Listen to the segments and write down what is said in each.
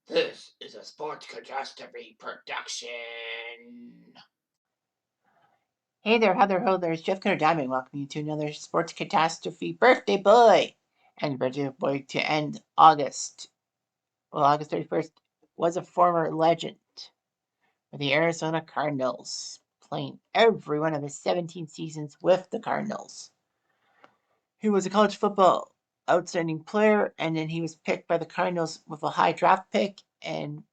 This is a Sports Catastrophe production. Hey there, Heather Ho, there's Jeff Cutter Diamond welcoming you to another Sports Catastrophe birthday boy. And birthday boy to end August. Well, August 31st was a former legend for the Arizona Cardinals, playing every one of his 17 seasons with the Cardinals. He was a college football outstanding player, and then he was picked by the Cardinals with a high draft pick, and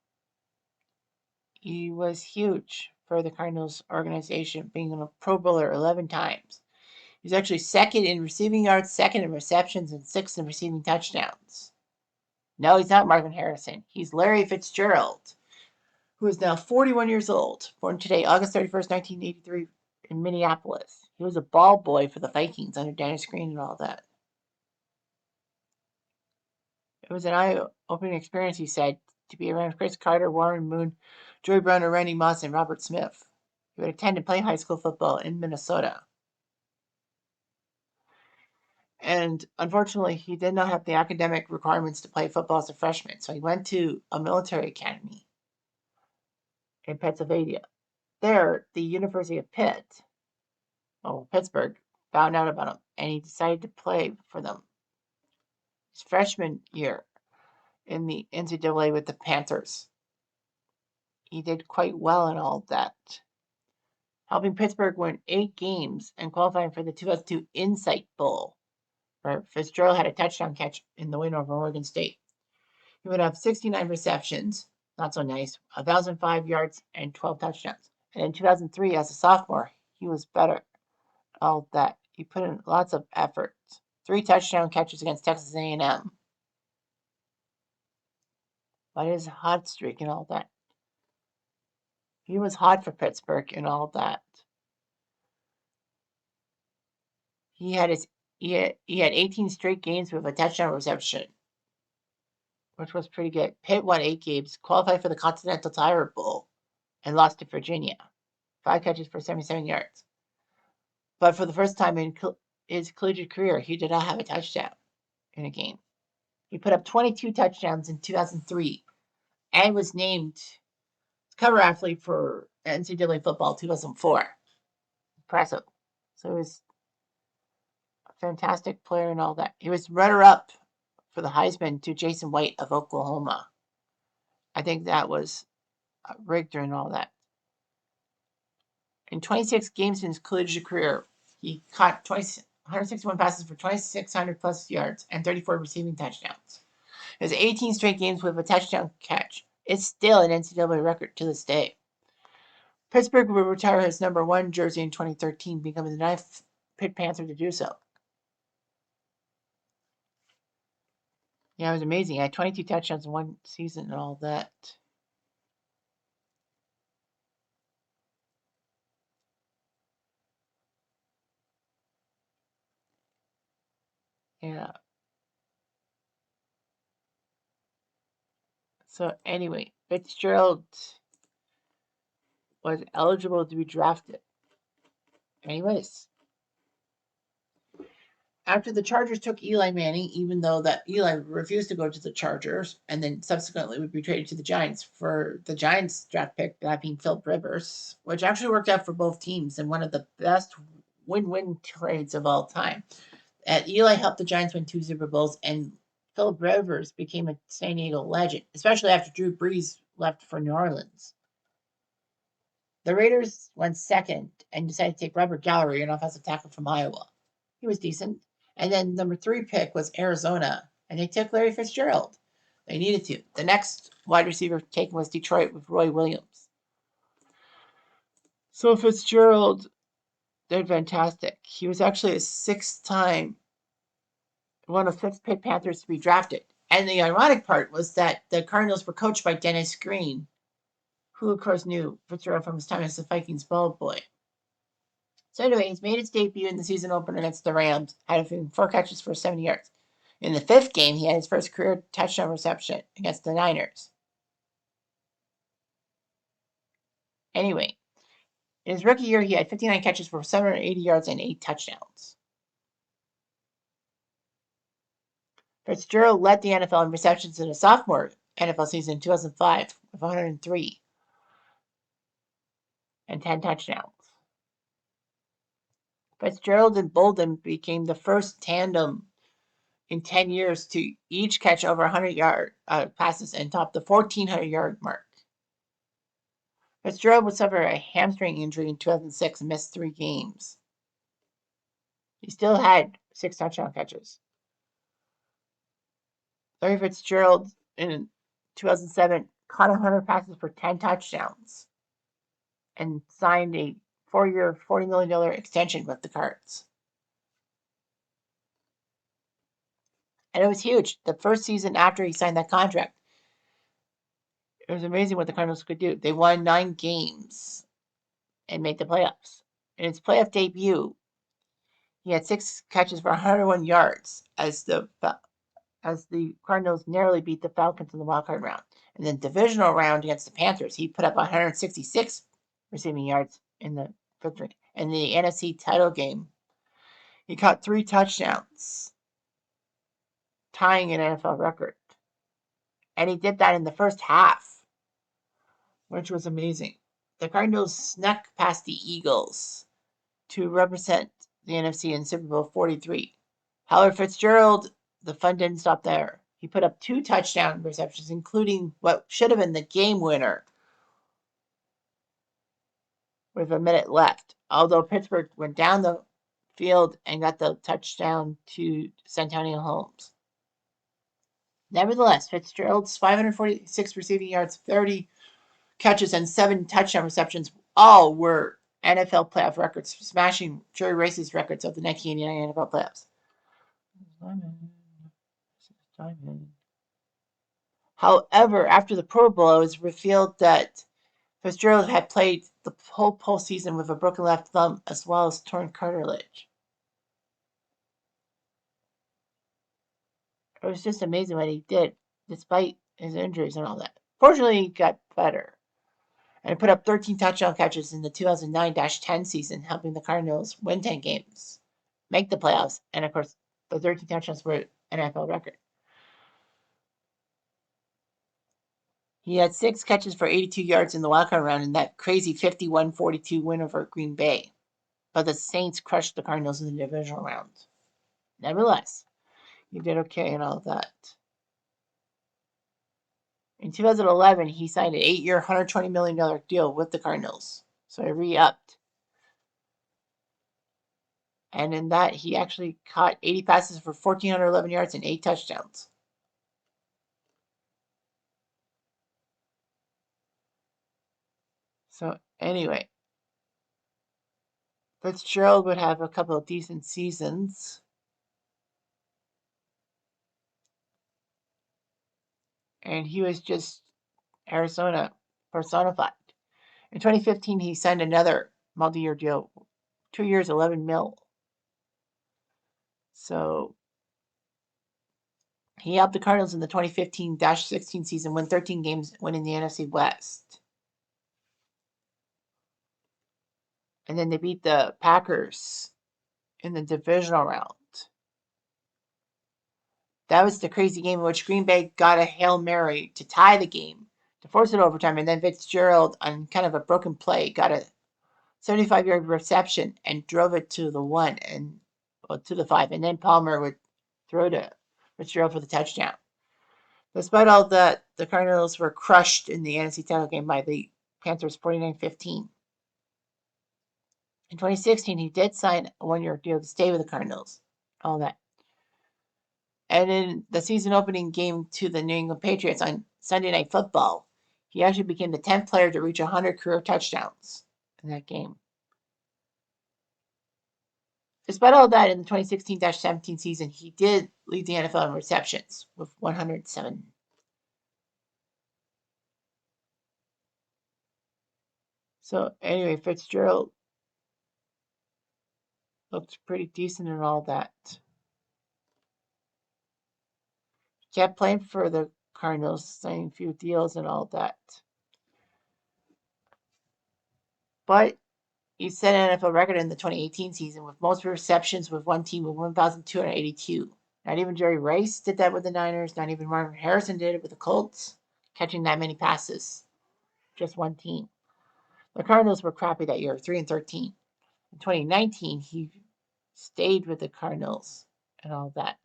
he was huge for the Cardinals organization, being a Pro Bowler 11 times. He's actually second in receiving yards, second in receptions, and sixth in receiving touchdowns. No, he's not Marvin Harrison. He's Larry Fitzgerald, who is now 41 years old, born today, August 31st, 1983, in Minneapolis. He was a ball boy for the Vikings under Dennis Green and all that. It was an eye-opening experience, he said, to be around Chris Carter, Warren Moon, Joey Browner, Randy Moss, and Robert Smith. He would attend and play high school football in Minnesota. And unfortunately, he did not have the academic requirements to play football as a freshman. So he went to a military academy in Pennsylvania. There, the University of Pittsburgh, found out about him and he decided to play for them his freshman year in the NCAA with the Panthers. He did quite well in all of that, helping Pittsburgh win 8 games and qualifying for the 2002 Insight Bowl, where Fitzgerald had a touchdown catch in the win over Oregon State. He would have 69 receptions, not so nice, 1,005 yards, and 12 touchdowns. And in 2003, as a sophomore, he was better. All that he put in lots of effort. 3 touchdown catches against Texas A&M. But his hot streak and all that. He was hot for Pittsburgh and all that. He had 18 straight games with a touchdown reception, which was pretty good. Pitt won 8 games, qualified for the Continental Tire Bowl, and lost to Virginia. 5 catches for 77 yards. But for the first time in his collegiate career, he did not have a touchdown in a game. He put up 22 touchdowns in 2003 and was named cover athlete for NCAA football 2004. Impressive. So he was a fantastic player and all that. He was runner-up for the Heisman to Jason White of Oklahoma. I think that was rigged and all that. In 26 games in his collegiate career, he caught 161 passes for 2,600 plus yards and 34 receiving touchdowns. His 18 straight games with a touchdown catch. It's still an NCAA record to this day. Pittsburgh will retire his number 1 jersey in 2013, becoming the 9th Pitt Panther to do so. Yeah, it was amazing. He had 22 touchdowns in one season and all that. Yeah. So anyway, Fitzgerald was eligible to be drafted. Anyways, after the Chargers took Eli Manning, even though that Eli refused to go to the Chargers, and then subsequently would be traded to the Giants for the Giants draft pick, that being Philip Rivers, which actually worked out for both teams and one of the best win-win trades of all time. Eli helped the Giants win 2 Super Bowls, and Philip Rivers became a San Diego legend, especially after Drew Brees left for New Orleans. The Raiders went second and decided to take Robert Gallery, an offensive tackle from Iowa. He was decent. And then number 3 pick was Arizona, and they took Larry Fitzgerald. They needed to. The next wide receiver taken was Detroit with Roy Williams. So Fitzgerald did fantastic. He was actually a 6-time, one of 6 Pitt Panthers to be drafted. And the ironic part was that the Cardinals were coached by Dennis Green, who of course knew Fitzgerald from his time as the Vikings ball boy. So anyway, he's made his debut in the season opener against the Rams, having 4 catches for 70 yards. In the 5th game, he had his first career touchdown reception against the Niners. Anyway, in his rookie year, he had 59 catches for 780 yards and 8 touchdowns. Fitzgerald led the NFL in receptions in his sophomore NFL season in 2005 with 103 and 10 touchdowns. Fitzgerald and Bolden became the first tandem in 10 years to each catch over 100-yard passes and top the 1,400-yard mark. Fitzgerald would suffer a hamstring injury in 2006 and missed 3 games. He still had 6 touchdown catches. Larry Fitzgerald in 2007 caught 100 passes for 10 touchdowns and signed a 4-year, $40 million extension with the Cards. And it was huge. The first season after he signed that contract, it was amazing what the Cardinals could do. They won 9 games and made the playoffs. In his playoff debut, he had 6 catches for 101 yards as the Cardinals narrowly beat the Falcons in the wildcard round. And then divisional round against the Panthers, he put up 166 receiving yards in the victory. In the NFC title game, he caught 3 touchdowns, tying an NFL record. And he did that in the first half, which was amazing. The Cardinals snuck past the Eagles to represent the NFC in Super Bowl 43. However, Fitzgerald, the fun didn't stop there. He put up 2 touchdown receptions, including what should have been the game winner with a minute left. Although Pittsburgh went down the field and got the touchdown to Santonio Holmes. Nevertheless, Fitzgerald's 546 receiving yards, 30 catches, and 7 touchdown receptions all were NFL playoff records, smashing Jerry Rice's records of the 1989 NFL playoffs. However, after the Pro Bowl, it was revealed that Fitzgerald had played the whole postseason with a broken left thumb as well as torn cartilage. It was just amazing what he did, despite his injuries and all that. Fortunately, he got better and put up 13 touchdown catches in the 2009-10 season, helping the Cardinals win 10 games, make the playoffs, and of course, the 13 touchdowns were an NFL record. He had 6 catches for 82 yards in the wildcard round in that crazy 51-42 win over Green Bay, but the Saints crushed the Cardinals in the divisional round. Nevertheless, he did okay and all of that. In 2011, he signed an 8-year, $120 million deal with the Cardinals, so he re-upped. And in that, he actually caught 80 passes for 1,411 yards and 8 touchdowns. So anyway, Fitzgerald would have a couple of decent seasons. And he was just Arizona personified. In 2015, he signed another multi-year deal, 2 years, $11 million. So he helped the Cardinals in the 2015-16 season win 13 games, winning the NFC West. And then they beat the Packers in the divisional round. That was the crazy game in which Green Bay got a Hail Mary to tie the game, to force it overtime, and then Fitzgerald, on kind of a broken play, got a 75-yard reception and drove it to the 1 and to the 5, and then Palmer would throw to Fitzgerald for the touchdown. Despite all that, the Cardinals were crushed in the NFC title game by the Panthers 49-15. In 2016, he did sign a 1-year deal to stay with the Cardinals. All that. And in the season opening game to the New England Patriots on Sunday Night Football, he actually became the 10th player to reach 100 career touchdowns in that game. Despite all that, in the 2016-17 season, he did lead the NFL in receptions with 107. So anyway, Fitzgerald looked pretty decent and all that. He kept playing for the Cardinals, signing a few deals and all that. But he set an NFL record in the 2018 season with most receptions with one team with 1,282. Not even Jerry Rice did that with the Niners. Not even Marvin Harrison did it with the Colts. catching that many passes. Just one team. The Cardinals were crappy that year, 3-13. In 2019, he stayed with the Cardinals and all that,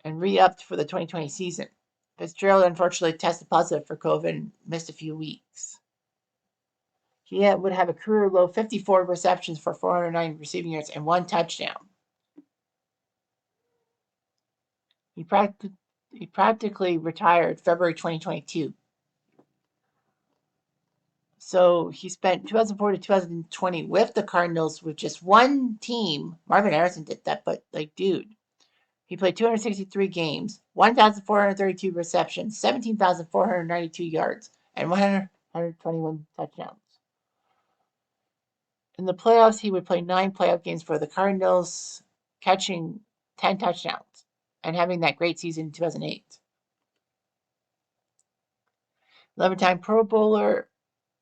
and re-upped for the 2020 season. Fitzgerald unfortunately tested positive for COVID and missed a few weeks. He would have a career low 54 receptions for 409 receiving yards and 1 touchdown. He practically retired February 2022. So he spent 2004 to 2020 with the Cardinals with just one team. Marvin Harrison did that, but dude. He played 263 games, 1,432 receptions, 17,492 yards, and 121 touchdowns. In the playoffs, he would play 9 playoff games for the Cardinals, catching 10 touchdowns and having that great season in 2008. 11-time Pro Bowler,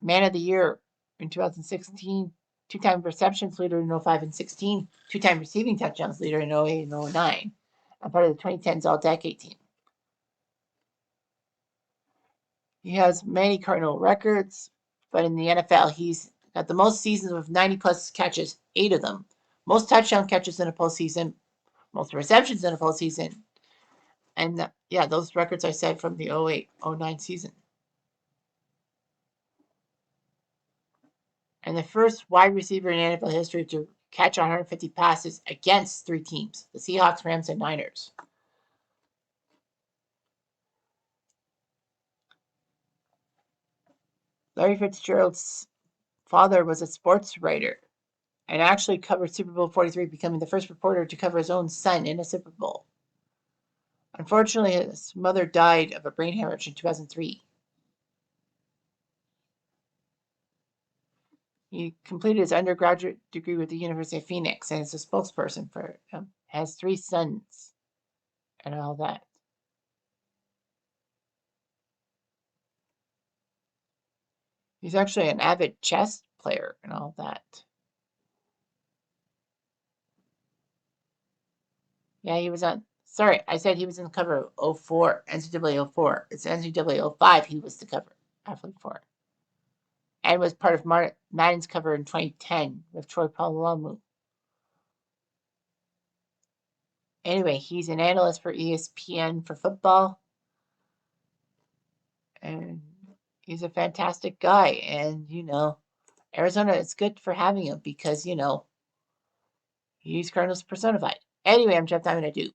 Man of the Year in 2016, 2-time receptions leader in 05 and 16, 2-time receiving touchdowns leader in 08 and 09, and part of the 2010s All-Decade team. He has many Cardinal records, but in the NFL, he's got the most seasons with 90-plus catches, 8 of them. Most touchdown catches in a postseason, most receptions in a postseason. And those records I said from the 08-09 season. And the first wide receiver in NFL history to catch 150 passes against 3 teams, the Seahawks, Rams, and Niners. Larry Fitzgerald's father was a sports writer and actually covered Super Bowl 43, becoming the first reporter to cover his own son in a Super Bowl. Unfortunately, his mother died of a brain hemorrhage in 2003. He completed his undergraduate degree with the University of Phoenix and is a spokesperson for him. Has 3 sons and all that. He's actually an avid chess player and all that. Yeah, he was on. Sorry, I said he was in the cover of 04, NCAA 04. It's NCAA 05 he was the cover, athlete for. And was part of Madden's cover in 2010 with Troy Polamalu. Anyway, he's an analyst for ESPN for football. And he's a fantastic guy. And, Arizona is good for having him because, he's Cardinals personified. Anyway, I'm Jeff Diamond. I do.